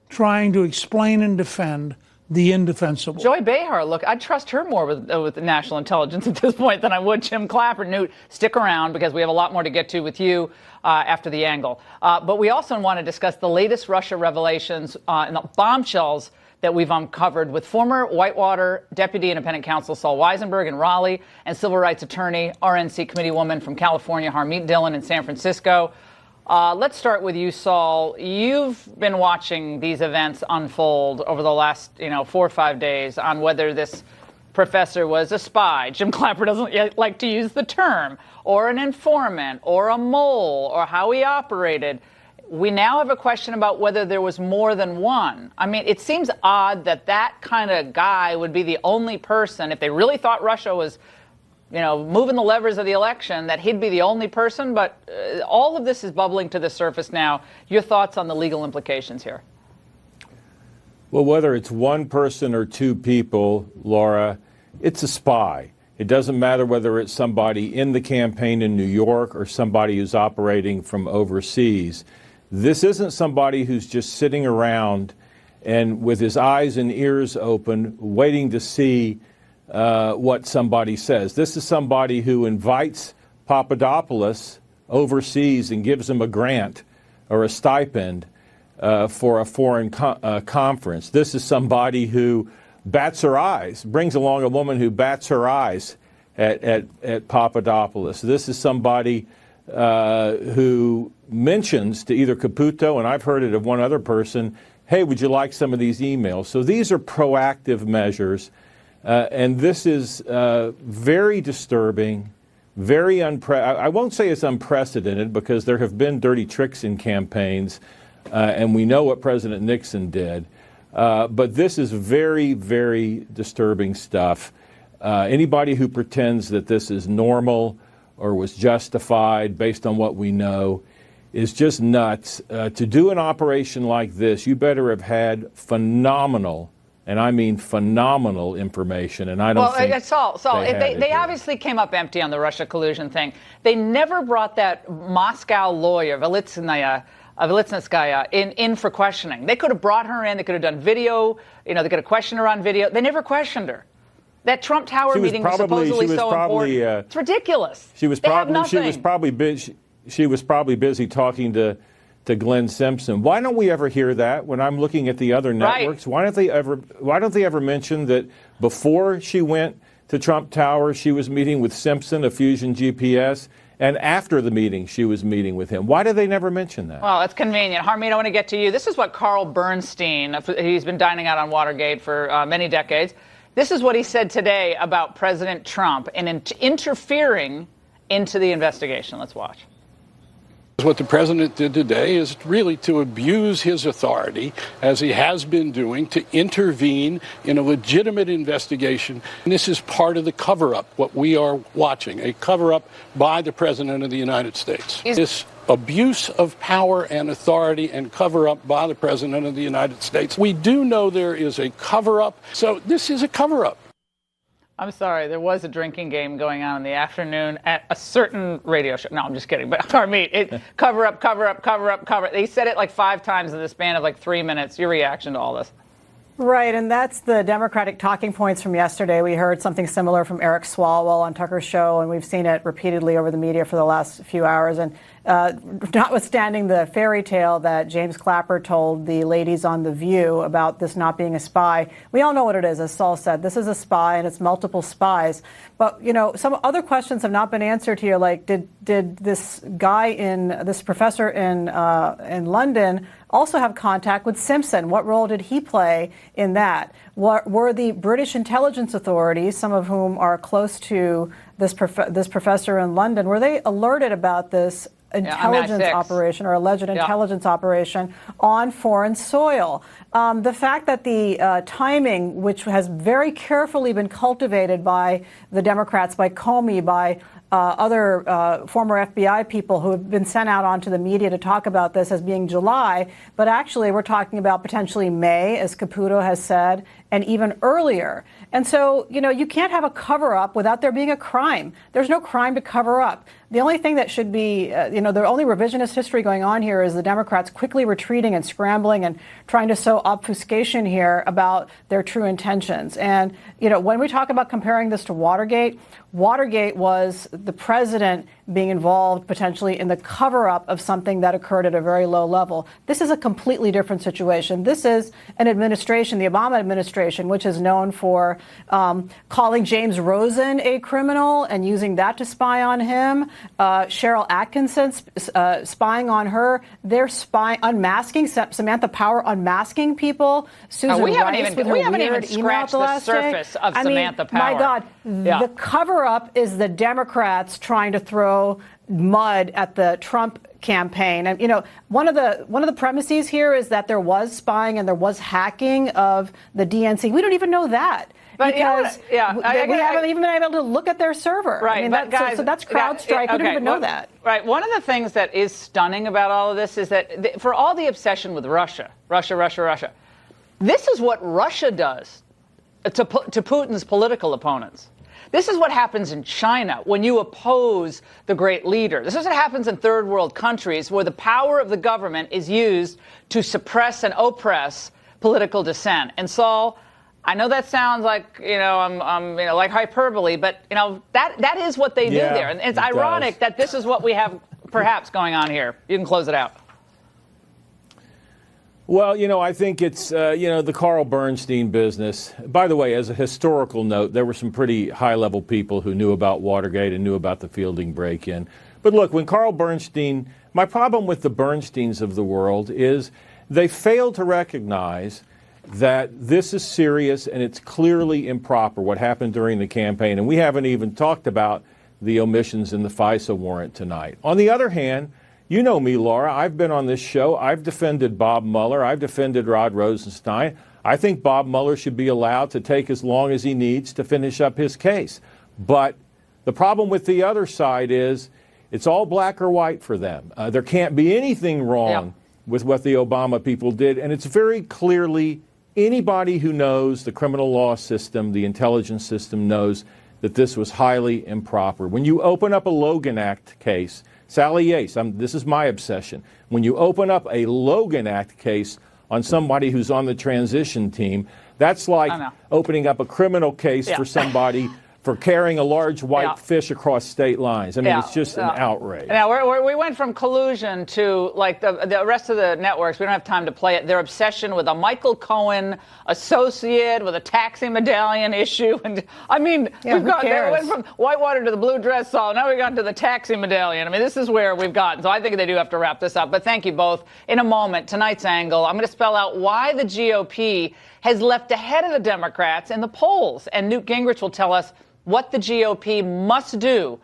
trying to explain and defend the indefensible. Joy Behar, look, I'd trust her more with national intelligence at this point than I would Jim Clapper. Newt, stick around because we have a lot more to get to with you after the angle. But we also want to discuss the latest Russia revelations and the bombshells that we've uncovered with former Whitewater Deputy Independent Counsel Saul Weisenberg in Raleigh and civil rights attorney, RNC committee woman from California, Harmeet Dhillon in San Francisco. Let's start with you, Saul. You've been watching these events unfold over the last, 4 or 5 days on whether this professor was a spy. Jim Clapper doesn't like to use the term, or an informant, or a mole, or how he operated. We now have a question about whether there was more than one. I mean, it seems odd that that kind of guy would be the only person, if they really thought Russia was moving the levers of the election, that he'd be the only person. But all of this is bubbling to the surface now. Your thoughts on the legal implications here? Well, whether it's one person or two people, Laura, it's a spy. It doesn't matter whether it's somebody in the campaign in New York or somebody who's operating from overseas. This isn't somebody who's just sitting around and with his eyes and ears open, waiting to see what somebody says. This is somebody who invites Papadopoulos overseas and gives him a grant or a stipend for a foreign conference. This is somebody who bats her eyes, brings along a woman who bats her eyes at Papadopoulos. This is somebody who mentions to either Caputo, and I've heard it of one other person, hey, would you like some of these emails? So these are proactive measures. And this is very disturbing, very I won't say it's unprecedented because there have been dirty tricks in campaigns, and we know what President Nixon did. But this is very, very disturbing stuff. Anybody who pretends that this is normal or was justified based on what we know is just nuts. To do an operation like this, you better have had phenomenal, and I mean phenomenal, information. And I don't think Saul, they obviously came up empty on the Russia collusion thing. They never brought that Moscow lawyer, Velitsinskaya, in for questioning. They could have brought her in. They could have done video. They could have questioned her on video. They never questioned her. That Trump Tower meeting was supposedly so important. It's ridiculous. She was probably busy talking to Glenn Simpson. Why don't we ever hear that when I'm looking at the other networks? Right. Why don't they ever mention that before she went to Trump Tower, she was meeting with Simpson of Fusion GPS, and after the meeting, she was meeting with him? Why do they never mention that? Well, it's convenient. Harmeet, I want to get to you. This is what Carl Bernstein, he's been dining out on Watergate for many decades. This is what he said today about President Trump and interfering into the investigation. Let's watch. What the president did today is really to abuse his authority, as he has been doing, to intervene in a legitimate investigation. And this is part of the cover-up, what we are watching, a cover-up by the president of the United States. This abuse of power and authority and cover-up by the president of the United States. We do know there is a cover-up, so this is a cover-up. I'm sorry, there was a drinking game going on in the afternoon at a certain radio show. No, I'm just kidding. But Harmeet, cover up. They said it like 5 times in the span of like 3 minutes. Your reaction to all this? Right, and that's the Democratic talking points from yesterday. We heard something similar from Eric Swalwell on Tucker's show, and we've seen it repeatedly over the media for the last few hours. And notwithstanding the fairy tale that James Clapper told the ladies on The View about this not being a spy, we all know what it is. As Saul said, this is a spy, and it's multiple spies. But, some other questions have not been answered here, like did this professor in London also have contact with Simpson? What role did he play in that? What were the British intelligence authorities, some of whom are close to this professor in London, were they alerted about this intelligence operation or alleged intelligence operation on foreign soil? The fact that the timing, which has very carefully been cultivated by the Democrats, by Comey, by other former FBI people who have been sent out onto the media to talk about this as being July, but actually we're talking about potentially May, as Caputo has said, and even earlier. And so, you can't have a cover-up without there being a crime. There's no crime to cover up. The only thing that should be, the only revisionist history going on here is the Democrats quickly retreating and scrambling and trying to sow obfuscation here about their true intentions. And, when we talk about comparing this to Watergate, Watergate was the president being involved potentially in the cover-up of something that occurred at a very low level. This is a completely different situation. This is an administration, the Obama administration, which is known for calling James Rosen a criminal and using that to spy on him. Cheryl Atkinson spying on her. They're unmasking Samantha Power, unmasking people. Susan we haven't Rice even, with her we haven't weird even email scratched the the last surface day. of Samantha Power. My God, the cover-up is the Democrats trying to throw mud at the Trump campaign. And one of the premises here is that there was spying and there was hacking of the DNC. We don't even know that. But because we haven't even been able to look at their server. Right, I mean, but guys, so that's CrowdStrike. We don't even know that. Right. One of the things that is stunning about all of this is that for all the obsession with Russia, this is what Russia does to Putin's political opponents. This is what happens in China when you oppose the great leader. This is what happens in third world countries where the power of the government is used to suppress and oppress political dissent. And Saul, I know that sounds like I'm like hyperbole, but that is what they do there, and it's ironic that this is what we have perhaps going on here. You can close it out. Well, I think it's, the Carl Bernstein business. By the way, as a historical note, there were some pretty high-level people who knew about Watergate and knew about the Fielding break-in. But look, when Carl Bernstein, my problem with the Bernsteins of the world is they fail to recognize that this is serious and it's clearly improper, what happened during the campaign. And we haven't even talked about the omissions in the FISA warrant tonight. On the other hand, you know me, Laura. I've been on this show. I've defended Bob Mueller. I've defended Rod Rosenstein. I think Bob Mueller should be allowed to take as long as he needs to finish up his case. But the problem with the other side is it's all black or white for them. There can't be anything wrong with what the Obama people did. And it's very clearly anybody who knows the criminal law system, the intelligence system, knows that this was highly improper. When you open up a Logan Act case, Sally Yates, this is my obsession. When you open up a Logan Act case on somebody who's on the transition team, that's like opening up a criminal case for somebody for carrying a large white fish across state lines. I mean, it's just an outrage. Now, we went from collusion to, like, the rest of the networks. We don't have time to play it. Their obsession with a Michael Cohen associate with a taxi medallion issue. And, I mean, we went from Whitewater to the blue dress saw. Now we've gotten to the taxi medallion. I mean, this is where we've gotten. So I think they do have to wrap this up. But thank you both. In a moment, tonight's angle, I'm going to spell out why the GOP has left ahead of the Democrats in the polls. And Newt Gingrich will tell us what the GOP must do